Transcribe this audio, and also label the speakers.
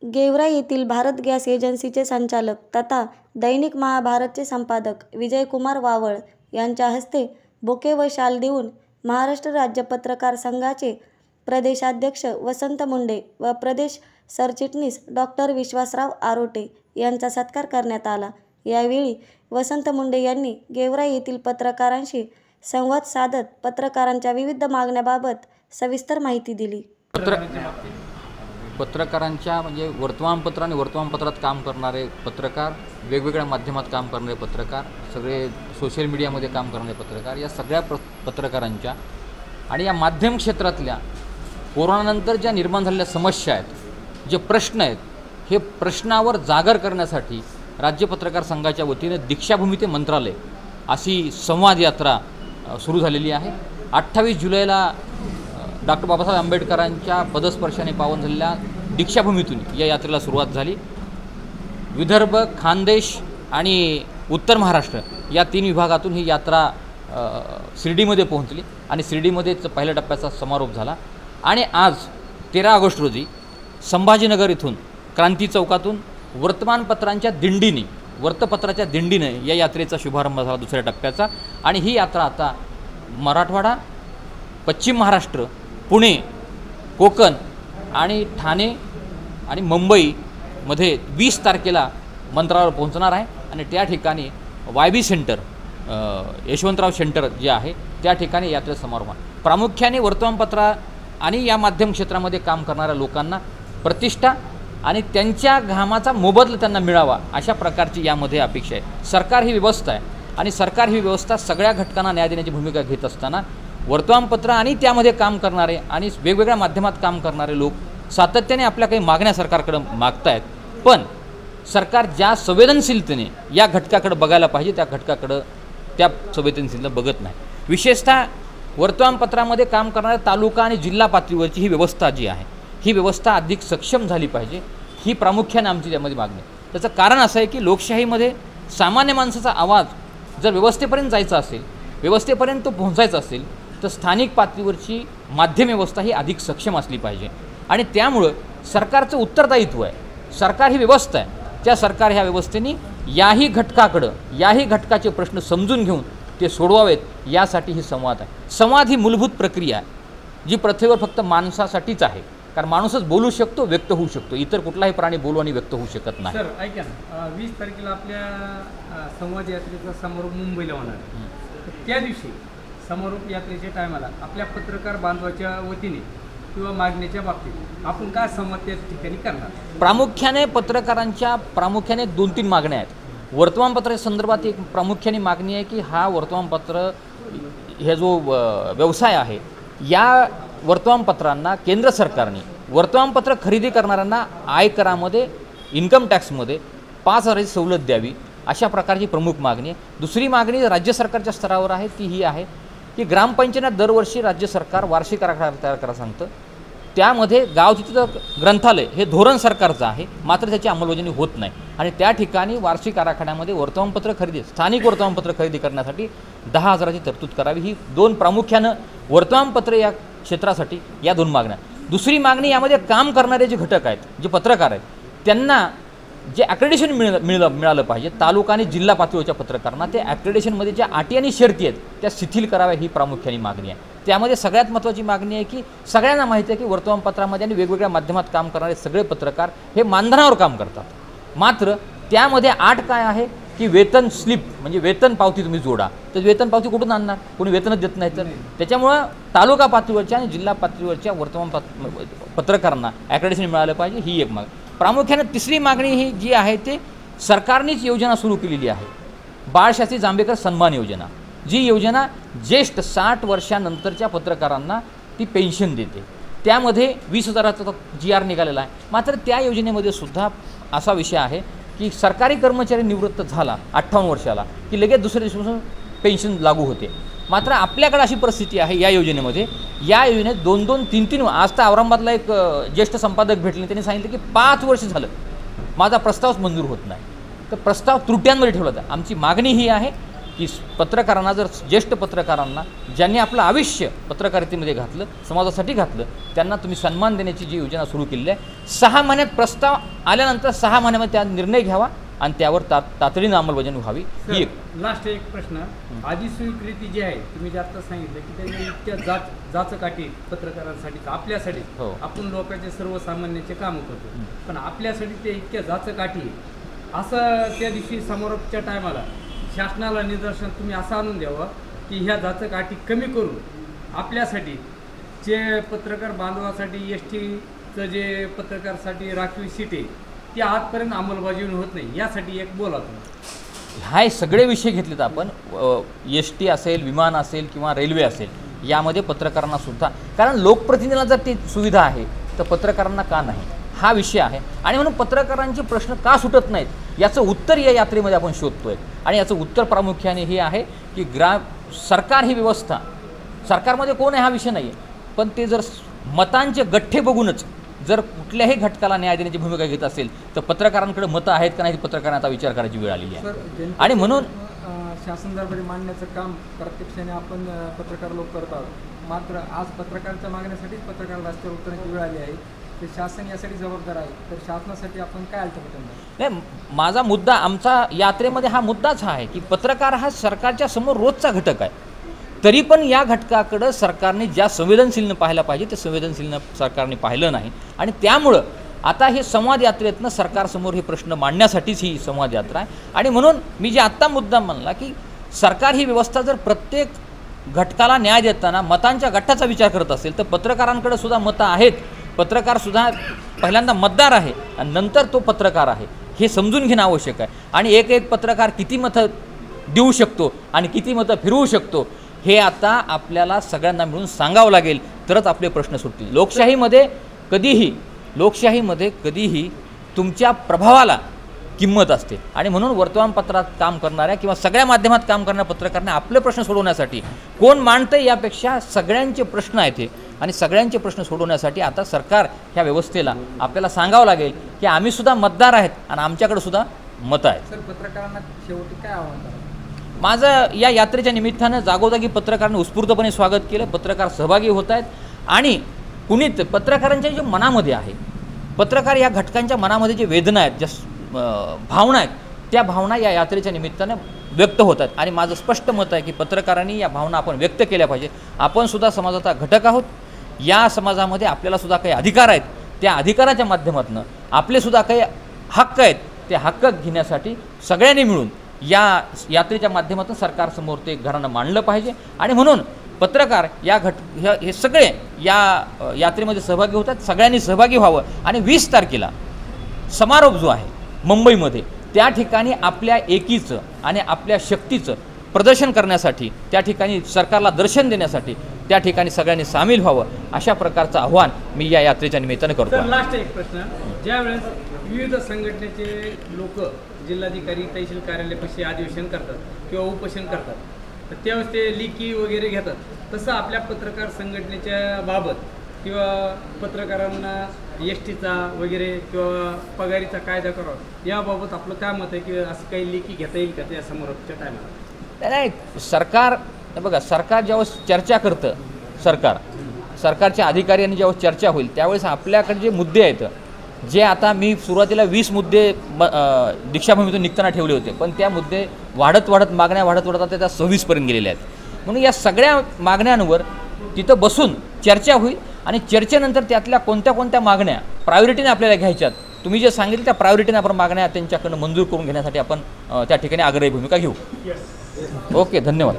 Speaker 1: गेवराई येथील भारत गॅस एजन्सीचे संचालक तथा दैनिक महाभारतचे संपादक विजयकुमार वावळ यांच्या हस्ते बुके व शाल देऊन महाराष्ट्र राज्य पत्रकार संघाचे प्रदेशाध्यक्ष वसंत मुंडे व प्रदेश सरचिटणीस डॉक्टर विश्वासराव आरोटे यांचा सत्कार करण्यात आला। यावेळी वसंत मुंडे यांनी गेवराई येथील पत्रकारांशी संवाद साधत पत्रकारांच्या विविध मागण्याबाबत सविस्तर माहिती दिली।
Speaker 2: पत्रकारांच्या म्हणजे वर्तमानपत्र आणि वर्तमानपत्रात काम करणारे पत्रकार, वेगवेगळ्या माध्यमात काम करणारे पत्रकार, सगळे सोशल मीडियामध्ये काम करणारे पत्रकार, या सगळ्या पत्रकारांच्या आणि या माध्यम क्षेत्रातल्या कोरोनानंतर ज्या निर्माण झालेल्या समस्या आहेत, जे प्रश्न आहेत, हे प्रश्नावर जागर करण्यासाठी राज्य पत्रकार संघाच्या वतीने दीक्षाभूमी ते मंत्रालय अशी संवाद यात्रा सुरू झालेली आहे। 28 जुलैला डॉक्टर बाबासाहेब आंबेडकरांच्या पदस्पर्शाने पावन झालेल्या दीक्षाभूमीतून या यात्रेला सुरुवात झाली। विदर्भ, खानदेश आणि उत्तर महाराष्ट्र या 3 विभागातून ही यात्रा शिर्डीमध्ये पोहोचली आणि शिर्डीमध्येच पहिल्या टप्प्याचा समारोप झाला। आणि आज 13 ऑगस्ट रोजी संभाजीनगर इथून क्रांती चौकातून वर्तमानपत्रांच्या दिंडीने, वृत्तपत्राच्या दिंडीने या यात्रेचा शुभारंभ झाला दुसऱ्या टप्प्याचा। आणि ही यात्रा आता मराठवाडा, पश्चिम महाराष्ट्र, पुणे, कोकण आणि ठाणे आणि मुंबईमध्ये 20 तारखेला मंत्रालयावर पोहोचणार आहे। आणि त्या ठिकाणी YB सेंटर, यशवंतराव सेंटर जे आहे त्या ठिकाणी यात्रेचा समारोप आहे। प्रामुख्याने वर्तमानपत्र आणि या माध्यम क्षेत्रामध्ये काम करणाऱ्या लोकांना प्रतिष्ठा आणि त्यांच्या घामाचा मोबदला त्यांना मिळावा अशा प्रकारची यामध्ये अपेक्षा आहे। सरकार ही व्यवस्था आहे आणि सरकार ही व्यवस्था सगळ्या घटकांना न्याय देण्याची भूमिका घेत असताना वर्तमानपत्र आणि त्यामध्ये काम करणारे आणि वेगवेगळ्या माध्यमात काम करणारे लोक सातत्याने आपल्या काही मागण्या सरकारकडे मागतायत, पण सरकार ज्या संवेदनशीलतेने या घटकाकडे बघायला पाहिजे त्या घटकाकडे त्या संवेदनशीलतेने बघत नाही। विशेषतः वर्तमानपत्रामध्ये काम करणाऱ्या तालुका आणि जिल्हा पातळीवरची ही व्यवस्था जी आहे ही व्यवस्था अधिक सक्षम झाली पाहिजे, ही प्रामुख्याने आमची त्यामध्ये मागणी आहे। त्याचं कारण असं आहे की लोकशाहीमध्ये सामान्य माणसाचा आवाज जर व्यवस्थेपर्यंत जायचा असेल, व्यवस्थेपर्यंत तो पोहोचायचा असेल, तर स्थानिक पातळीवरची माध्यम व्यवस्था ही अधिक सक्षम असली पाहिजे। आणि त्यामुळं सरकारचं उत्तरदायित्व आहे, सरकार ही व्यवस्था आहे, त्या सरकार ह्या व्यवस्थेने याही घटकाचे प्रश्न समजून घेऊन ते सोडवावेत यासाठी ही संवाद आहे। संवाद ही मूलभूत प्रक्रिया आहे जी पृथ्वीवर फक्त माणसासाठीच आहे, कारण माणूसच बोलू शकतो, व्यक्त होऊ शकतो, इतर कुठलाही प्राणी बोलू आणि व्यक्त होऊ शकत नाही।
Speaker 3: सर ऐका ना, 20 तारखेला आपल्या संवाद यात्रेचा समारोप मुंबईला होणार आहे, त्या दिवशी समारोप यात्रेच्या टायमाला आपल्या पत्रकार बांधवाच्या वतीने किंवा मागण्याच्या बाबतीत आपण काय संवाद त्या ठिकाणी करणार?
Speaker 2: प्रामुख्याने पत्रकारांच्या 2-3 मागण्या आहेत। वर्तमानपत्राच्या संदर्भात एक प्रामुख्याने मागणी आहे की हा वर्तमानपत्र हे जो व्यवसाय आहे या वर्तमानपत्रांना केंद्र सरकारने वर्तमानपत्र खरेदी करणाऱ्यांना आयकरामध्ये, इन्कम टॅक्समध्ये 5,000ची सवलत द्यावी अशा प्रकारची प्रमुख मागणी आहे। दुसरी मागणी राज्य सरकारच्या स्तरावर आहे ती ही आहे की ग्रामपंचायत दरवर्षी राज्य सरकार वार्षिक आराखडा तयार करायला सांगतं, त्यामध्ये गाव तिथं ग्रंथालय हे धोरण सरकारचं आहे, मात्र त्याची अंमलबजावणी होत नाही। आणि त्या ठिकाणी वार्षिक आराखड्यामध्ये वर्तमानपत्र खरेदी, स्थानिक वर्तमानपत्र खरेदी करण्यासाठी 10,000ची तरतूद करावी। ही 2 प्रामुख्यानं वर्तमानपत्र या क्षेत्रासाठी या 2 मागण्या। दुसरी मागणी यामध्ये काम करणारे जे घटक आहेत, जे पत्रकार आहेत, त्यांना जे ॲक्रेडिशन मिळालं पाहिजे तालुका आणि जिल्हा पातळीवरच्या पत्रकारांना, ते ॲक्रेडिशनमध्ये ज्या अटी आणि शर्ती आहेत त्या शिथिल कराव्या ही प्रामुख्याने मागणी आहे। त्यामध्ये सगळ्यात महत्त्वाची मागणी आहे की सगळ्यांना माहिती आहे की वर्तमानपत्रामध्ये आणि वेगवेगळ्या माध्यमात काम करणारे सगळे पत्रकार हे मानधनावर काम करतात, मात्र त्यामध्ये अट काय आहे की वेतन स्लिप म्हणजे वेतन पावती तुम्ही जोडा, तर वेतन पावती कुठून आणणार, कोणी वेतनच देत नाही। तर त्याच्यामुळं तालुका पातळीवरच्या आणि जिल्हा पातळीवरच्या पत्रकारांना ॲक्रेडिशन मिळालं पाहिजे, ही एक मागणी। प्रामुख्याने तिसरी मागणी ही जी आहे ते सरकारनेच योजना सुरू केलेली आहे, बाळशास्त्री जांभेकर सन्मान योजना, जी योजना ज्येष्ठ 60 वर्षानंतरच्या पत्रकारांना ती पेन्शन देते। त्यामध्ये 20,000चा GR निघालेला आहे, मात्र त्या योजनेमध्ये सुद्धा असा विषय आहे की सरकारी कर्मचारी निवृत्त झाला 58 वर्षाला की लगेच दुसऱ्या दिवसापासून पेन्शन लागू होते, मात्र आपल्याकडे अशी परिस्थिती आहे या योजनेमध्ये, या योजनेत 2-2, 3-3 आज तर औरंगाबादला एक ज्येष्ठ संपादक भेटले, त्यांनी सांगितलं की 5 वर्ष झालं माझा प्रस्तावच मंजूर होत नाही। तर प्रस्ताव त्रुट्यांमध्ये ठेवला जातो। आमची मागणी ही आहे की पत्रकारांना जर ज्येष्ठ पत्रकारांना ज्यांनी आपलं आयुष्य पत्रकारितेमध्ये घातलं, समाजासाठी घातलं, त्यांना तुम्ही सन्मान देण्याची जी योजना सुरू केली आहे, 6 महिन्यात प्रस्ताव आल्यानंतर 6 महिन्यामध्ये त्या निर्णय घ्यावा आणि त्यावर तातडीनं अंमलबजावणी व्हावी. ही एक
Speaker 3: लास्ट एक प्रश्न. आधी स्वीकृती जी आहे तुम्ही जे आता सांगितलं की त्याच्या इतक्या जाचकाठी पत्रकारांसाठी आपल्यासाठी
Speaker 2: हो.
Speaker 3: आपण लोकांचे सर्वसामान्यांचे कामं करतो, पण आपल्यासाठी ते इतक्या जाचकाठी आहे असं त्या दिवशी समारोपच्या टायमाला शासनाला निदर्शन तुम्ही असं आणून द्यावं की ह्या जाचकाठी कमी करून आपल्यासाठी जे पत्रकार बांधवासाठी STचं जे पत्रकारसाठी राखीव सीट आहे ती आजपर्यंत अंमलबजावणी होत नाही, यासाठी एक बोला तुम्ही.
Speaker 2: हा सगळे विषय घेतलेत आपण. ST असेल, विमान असेल किंवा रेल्वे असेल, यामध्ये पत्रकारांना सुद्धा, कारण लोकप्रतिनिधीला जर ती सुविधा आहे तर पत्रकारांना का नाही, हा विषय आहे. आणि म्हणून पत्रकारांचे प्रश्न का सुटत नाहीत याचं उत्तर या यात्रेमध्ये आपण शोधतोय. आणि याचं उत्तर प्रामुख्याने हे आहे की सरकार ही व्यवस्था, सरकारमध्ये कोण आहे हा विषय नाही आहे, पण ते जर मतांचे गठ्ठे बघूनच जर कुठल्याही घटकाला न्याय देण्याची भूमिका घेत असेल तर पत्रकारांकडे मतं आहेत का नाही पत्रकारांना आता विचार करायची वेळ आलेली आहे. आणि म्हणून
Speaker 4: शासन दरबारी मांडण्याचं काम प्रत्यक्षाने आपण पत्रकार लोक करत आहोत. मात्र आज पत्रकारांच्या मागण्यासाठीच पत्रकार रस्त्यावर उतरण्याची वेळ आली आहे. ते शासन यासाठी जबाबदार आहे, तर शासनासाठी आपण काय अल्टिमेटम द्याल?
Speaker 2: नाही, माझा मुद्दा, आमचा यात्रेमध्ये हा मुद्दाच हा आहे की पत्रकार हा सरकारच्या समोर रोजचा घटक आहे. तरी पण या घटकाकडं सरकारने ज्या संवेदनशीलनं पाहायला पाहिजे ते संवेदनशीलनं सरकारने पाहिलं नाही. आणि त्यामुळं आता हे संवाद यात्रेतनं सरकारसमोर हे प्रश्न मांडण्यासाठीच ही संवाद यात्रा आहे. आणि म्हणून मी जे आत्ता मुद्दा म्हणला की सरकार ही व्यवस्था जर प्रत्येक घटकाला न्याय देताना मतांच्या गटाचा विचार करत असेल तर पत्रकारांकडे सुद्धा मतं आहेत. पत्रकारसुद्धा पहिल्यांदा मतदार आहे आणि नंतर तो पत्रकार आहे, हे समजून घेणं आवश्यक आहे. आणि एक पत्रकार किती मतं देऊ शकतो आणि किती मतं फिरवू शकतो हे आता आपल्याला सगळ्यांना मिळून सांगावं लागेल, तरच आपले प्रश्न सुटतील. लोकशाहीमध्ये कधीही तुमच्या प्रभावाला किंमत असते. आणि म्हणून वर्तमानपत्रात काम करणाऱ्या किंवा सगळ्या माध्यमात काम करणाऱ्या पत्रकारांना आपले प्रश्न सोडवण्यासाठी कोण मांडतं यापेक्षा सगळ्यांचे प्रश्न आहेत हे, आणि सगळ्यांचे प्रश्न सोडवण्यासाठी आता सरकार ह्या व्यवस्थेला आपल्याला सांगावं लागेल की आम्ही सुद्धा मतदार आहेत आणि आमच्याकडे सुद्धा मतं आहेत.
Speaker 4: सर, पत्रकारांना शेवटी काय आव्हान कराल?
Speaker 2: माझं या यात्रेच्या निमित्तानं जागोजागी पत्रकारांनी उत्स्फूर्तपणे स्वागत केलं. पत्रकार सहभागी होत आहेत आणि कुणीच पत्रकारांच्या जे मनामध्ये आहे, पत्रकार या घटकांच्या मनामध्ये जे वेदना आहेत, ज्या भावना आहेत, त्या भावना या यात्रेच्या निमित्तानं व्यक्त होत आहेत. आणि माझं स्पष्ट मत आहे की पत्रकारांनी या भावना आपण व्यक्त केल्या पाहिजे. आपण सुद्धा समाजाचा घटक आहोत. या समाजामध्ये आपल्याला सुद्धा काही अधिकार आहेत. त्या अधिकाराच्या माध्यमातून आपले सुद्धा काही हक्क आहेत. ते हक्क घेण्यासाठी सगळ्यांनी मिळून या यात्रेच्या माध्यमातून सरकारसमोर ते घरानं मांडलं पाहिजे. आणि म्हणून पत्रकार हे सगळे या यात्रेमध्ये सहभागी होतात. सगळ्यांनी सहभागी व्हावं. आणि 20 तारखेला समारोप जो आहे मुंबईमध्ये, त्या ठिकाणी आपल्या एकीचं आणि आपल्या शक्तीचं प्रदर्शन करण्यासाठी, त्या ठिकाणी सरकारला दर्शन देण्यासाठी त्या ठिकाणी सगळ्यांनी सामील व्हावं, अशा प्रकारचं आव्हान मी या यात्रेच्या निमित्तानं करतो.
Speaker 3: तर लास्ट एक प्रश्न. ज्यावेळेस विविध संघटनेचे लोक जिल्हाधिकारी तहसील कार्यालयापाशी अधिवेशन करतात किंवा उपोषण करतात, तर त्यावेळेस ते लिखी वगैरे घेतात, तसं आपल्या पत्रकार संघटनेच्या बाबत किंवा पत्रकारांना STचा वगैरे किंवा पगारीचा कायदा करावा, याबाबत आपलं काय मत आहे की असं काही लेखी घेता येईल का त्या समोरच्या टायमाला?
Speaker 2: नाही, सरकार बघा, सरकार ज्यावेळेस चर्चा करतं, सरकारच्या अधिकाऱ्यांनी ज्यावेळेस चर्चा होईल त्यावेळेस आपल्याकडे जे मुद्दे आहेत, जे आता मी सुरुवातीला 20 मुद्दे दीक्षाभूमीतून निघताना ठेवले होते, पण त्या मुद्दे मागण्या वाढत आता त्या 26पर्यंत गेलेल्या आहेत. म्हणून या सगळ्या मागण्यांवर तिथं बसून चर्चा होईल आणि चर्चेनंतर त्यातल्या कोणत्या मागण्या प्रायोरिटीने आपल्याला घ्यायच्यात, तुम्ही जे सांगितलं त्या प्रायोरिटीने आपण मागण्या त्यांच्याकडनं मंजूर करून घेण्यासाठी आपण त्या ठिकाणी आग्रही भूमिका घेऊ. ओके, धन्यवाद.